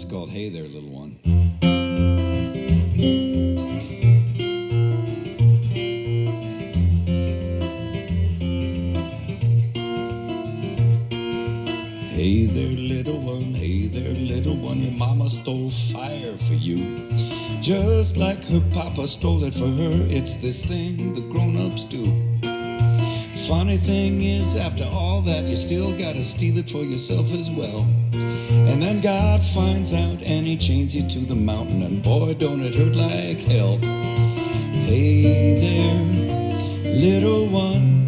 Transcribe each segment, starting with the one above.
It's called Hey There, Little One. Hey there, little one, hey there, little one, your mama stole fire for you. Just like her papa stole it for her, it's this thing the grown-ups do. Funny thing is, after all that, you still gotta steal it for yourself as well. And then God finds out and he chains you to the mountain, and boy, don't it hurt like hell. Hey there, little one,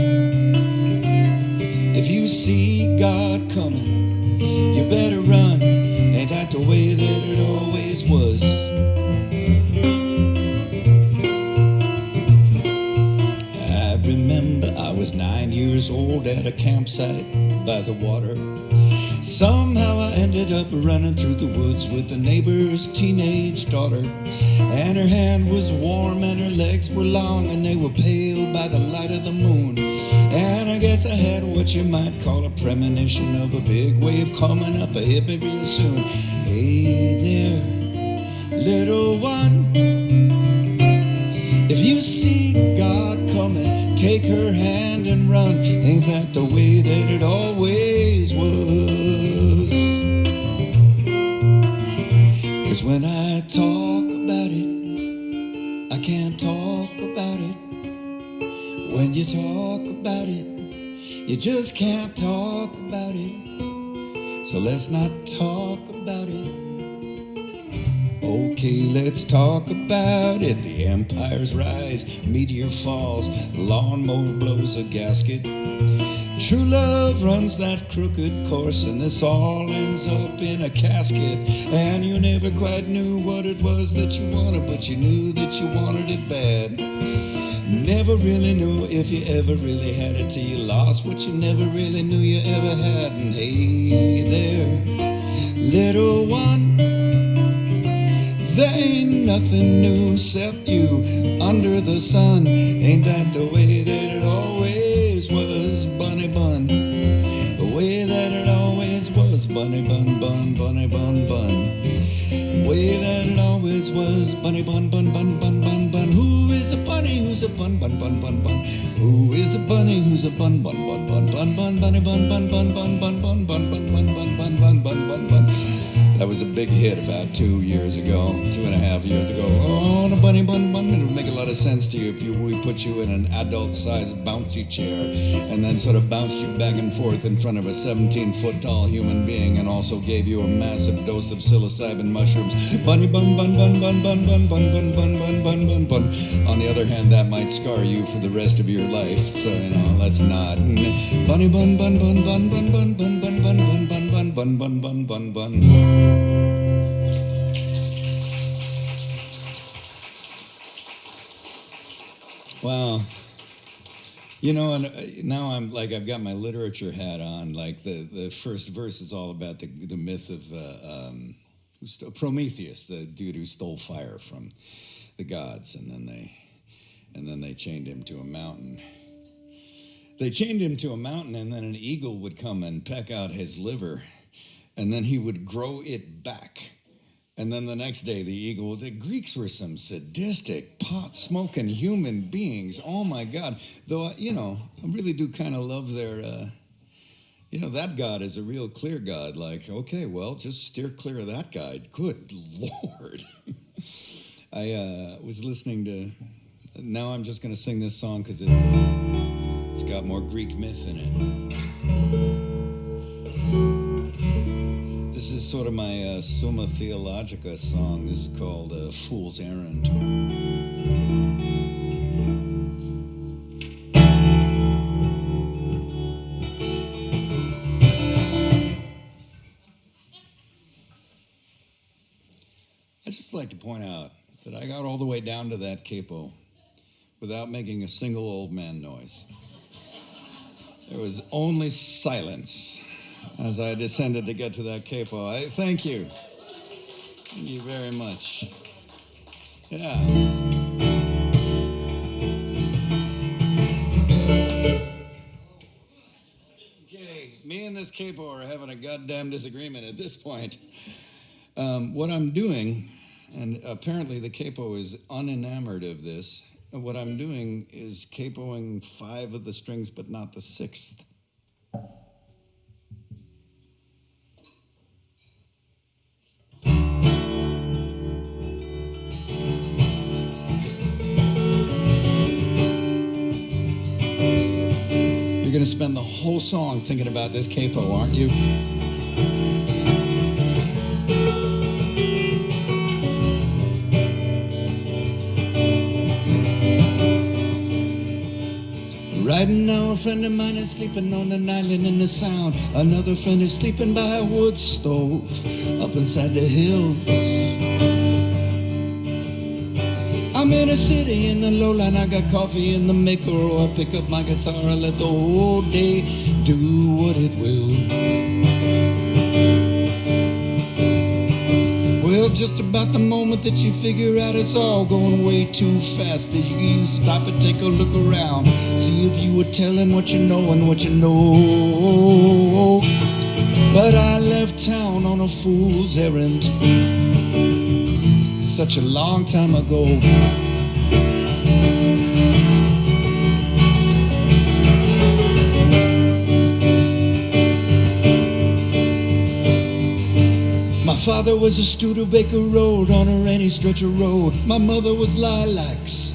if you see God coming, you better run. Ain't that the way that it always was? I remember I was 9 years old at a campsite by the water. Somehow I ended up running through the woods with the neighbor's teenage daughter. And her hand was warm and her legs were long, and they were pale by the light of the moon. And I guess I had what you might call a premonition of a big wave coming up ahead real soon. Hey there, little one, if you see God coming, take her hand and run. Ain't that the way that it always was? 'Cause when I talk about it, I can't talk about it. When you talk about it, you just can't talk about it. So let's not talk about it. Okay, let's talk about it. The empires rise, meteor falls, lawnmower blows a gasket. True love runs that crooked course, and this all ends up in a casket. And you never quite knew what it was that you wanted, but you knew that you wanted it bad. Never really knew if you ever really had it till you lost what you never really knew you ever had. And hey there, little one, there ain't nothing new except you under the sun. Ain't that the way that it always was, bunny bun? The way that it always was, bunny bun, bun, bunny bun, bun. The way that it always was, bunny bun, bun, bun, bun, bun, bun. Who is a bunny? Who's a bun, bun, bun, bun, bun? Who is a bunny? Who's a bun, bun, bun, bun, bun, bun, bunny bun, bun, bun, bun, bun, bun, bun, bun, bun, bun, bun, bun, bun, bun, bun. That was a big hit about 2 years ago, 2.5 years ago. Oh, the bunny bun bun. It would make a lot of sense to you if we put you in an adult-sized bouncy chair and then sort of bounced you back and forth in front of a 17-foot tall human being and also gave you a massive dose of psilocybin mushrooms. Bunny bun bun bun bun bun bun bun bun bun bun bun bun bun. On the other hand, that might scar you for the rest of your life. So let's not. Bunny bun bun bun bun bun bun bun bun bun bun bun bun bun bun bun bun. Wow. And now I'm like, I've got my literature hat on. Like the first verse is all about the myth of Prometheus, the dude who stole fire from the gods, and then they chained him to a mountain. They chained him to a mountain, and then an eagle would come and peck out his liver, and then he would grow it back. And then the next day, the Greeks were some sadistic, pot-smoking human beings. Oh, my God. Though, I really do kind of love their, that God is a real clear God. Like, okay, well, just steer clear of that guy. Good Lord. I was listening to, now I'm just going to sing this song because it's got more Greek myth in it. This is sort of my Summa Theologica song. This is called Fool's Errand. I'd just like to point out that I got all the way down to that capo without making a single old man noise. There was only silence as I descended to get to that capo. Thank you. Thank you very much. Yeah. Okay, me and this capo are having a goddamn disagreement at this point. What I'm doing, and apparently the capo is unenamored of this, what I'm doing is capoing 5 of the strings, but not the 6th. You're going to spend the whole song thinking about this capo, aren't you? Right now a friend of mine is sleeping on an island in the Sound. Another friend is sleeping by a wood stove up inside the hills. I'm in a city in the lowland, I got coffee in the maker, or I pick up my guitar and let the whole day do what it will. Well, just about the moment that you figure out it's all going way too fast, that you stop and take a look around, see if you were telling what you know and what you know. But I left town on a fool's errand such a long time ago. My father was a Studebaker road on a rainy stretch of road. My mother was lilacs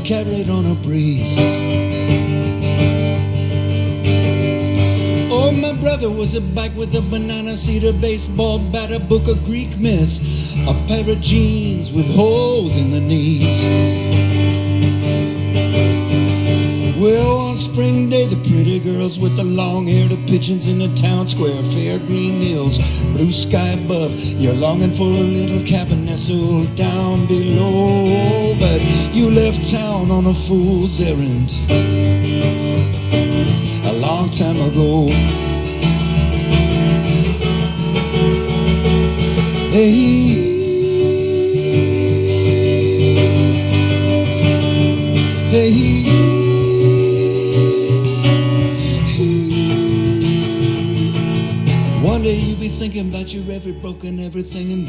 carried on a breeze. Oh, my brother was a bike with a banana seat, a baseball bat, a book of Greek myth, a pair of jeans with holes in the knees. Well, on spring day, the pretty girls with the long hair, the pigeons in the town square, fair green hills, blue sky above, you're longing for a little cabin nestled down below. But you left town on a fool's errand a long time ago. Hey, hey, one day you'll be thinking about your every broken everything, and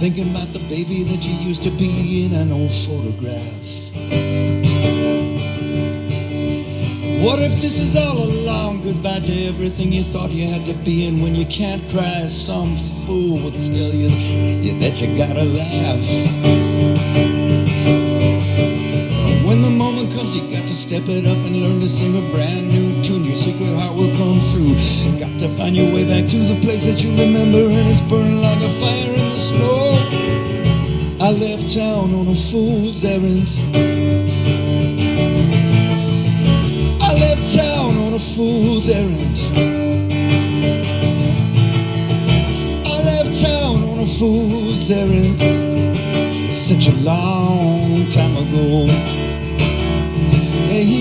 thinking about the baby that you used to be in an old photograph. What if this is all along goodbye to everything you thought you had to be in? When you can't cry, some fool will tell you that you gotta laugh. When the moment comes, you got to step it up and learn to sing a brand new tune. Your secret heart will come through. Got to find your way back to the place that you remember, and it's burning like a fire in the snow. I left town on a fool's errand. I left town on a fool's errand. I left town on a fool's errand such a long time ago. Hey, hey.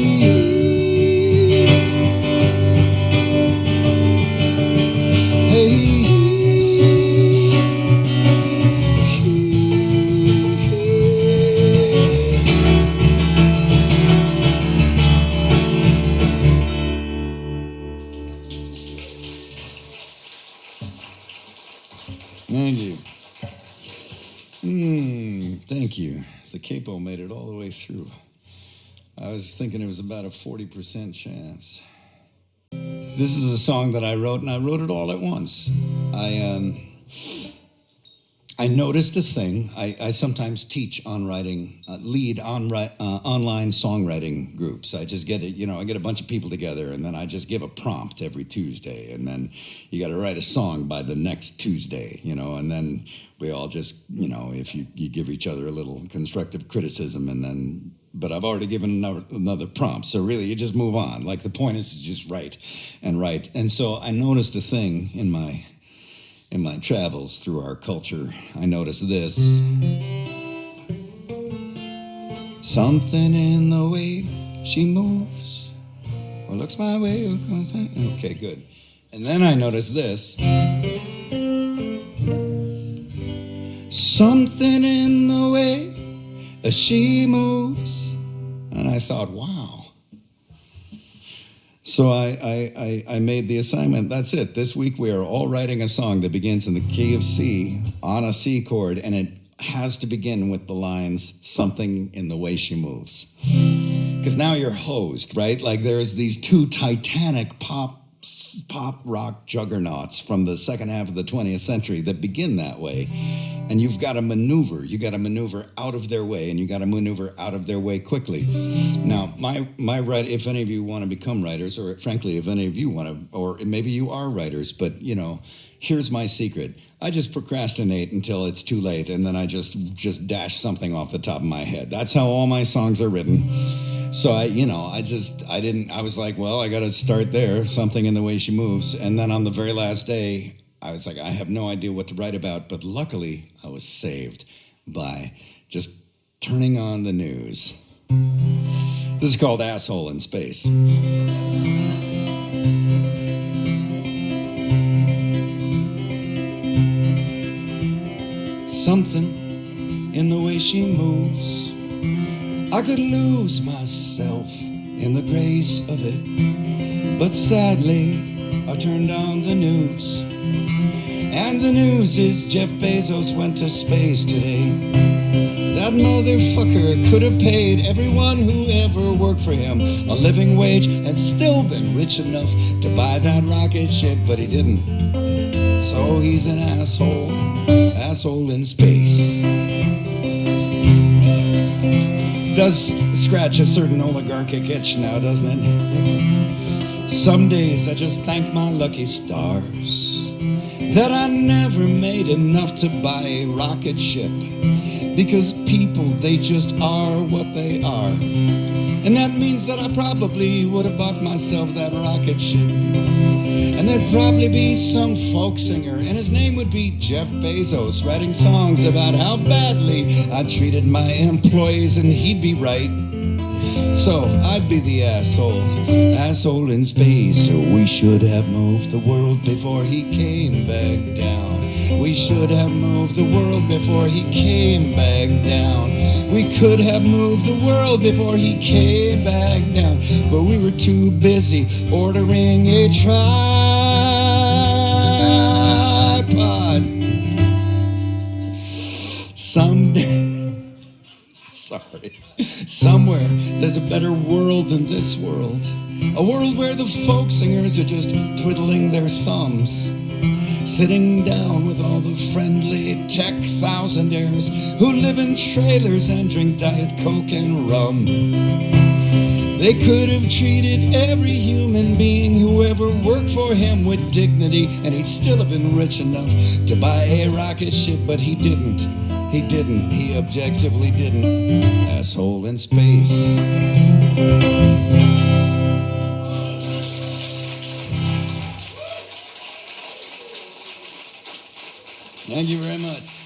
Thank you. Thank you. The capo made it all the way through. I was thinking it was about a 40% chance. This is a song that I wrote, and I wrote it all at once. I noticed a thing. I sometimes teach on writing, lead on online songwriting groups. I just get it, I get a bunch of people together, and then I just give a prompt every Tuesday, and then you got to write a song by the next Tuesday, and then we all just, if you give each other a little constructive criticism, and then, but I've already given another prompt, so really you just move on. Like the point is to just write. And so I noticed a thing in my travels through our culture. I noticed this. Something in the way she moves, or looks my way, or comes back. Okay, good. And then I noticed this. Something in the way she moves. And I thought, wow. So I made the assignment. That's it. This week we are all writing a song that begins in the key of C on a C chord, and it has to begin with the lines, something in the way she moves. Because now you're hosed, right? Like there's these two titanic pop rock juggernauts from the second half of the 20th century that begin that way. And you've got to maneuver. You got to maneuver out of their way, and you got to maneuver out of their way quickly. Now, my right, if any of you want to become writers, or frankly, if any of you want to, or maybe you are writers, but you know, here's my secret. I just procrastinate until it's too late, and then I just dash something off the top of my head. That's how all my songs are written. So I was like, well, I got to start there, something in the way she moves. And then on the very last day, I was like, I have no idea what to write about, but luckily I was saved by just turning on the news. This is called Asshole in Space. Something in the way she moves, I could lose myself in the grace of it. But sadly, I turned on the news, and the news is Jeff Bezos went to space today. That motherfucker could have paid everyone who ever worked for him a living wage and still been rich enough to buy that rocket ship, but he didn't. So he's an asshole in space. Does scratch a certain oligarchic itch now, doesn't it? Some days I just thank my lucky stars that I never made enough to buy a rocket ship, because people, they just are what they are. And that means that I probably would have bought myself that rocket ship. And there'd probably be some folk singer, and his name would be Jeff Bezos, writing songs about how badly I treated my employees, and he'd be right. So I'd be the asshole in space. So we should have moved the world before he came back down. We should have moved the world before he came back down. We could have moved the world before he came back down, but we were too busy ordering a tripod. Somewhere there's a better world than this world. A world where the folk singers are just twiddling their thumbs, sitting down with all the friendly tech thousandaires who live in trailers and drink Diet Coke and rum. They could have treated every human being who ever worked for him with dignity, and he'd still have been rich enough to buy a rocket ship, but he didn't. He objectively didn't. Asshole in space. Thank you very much.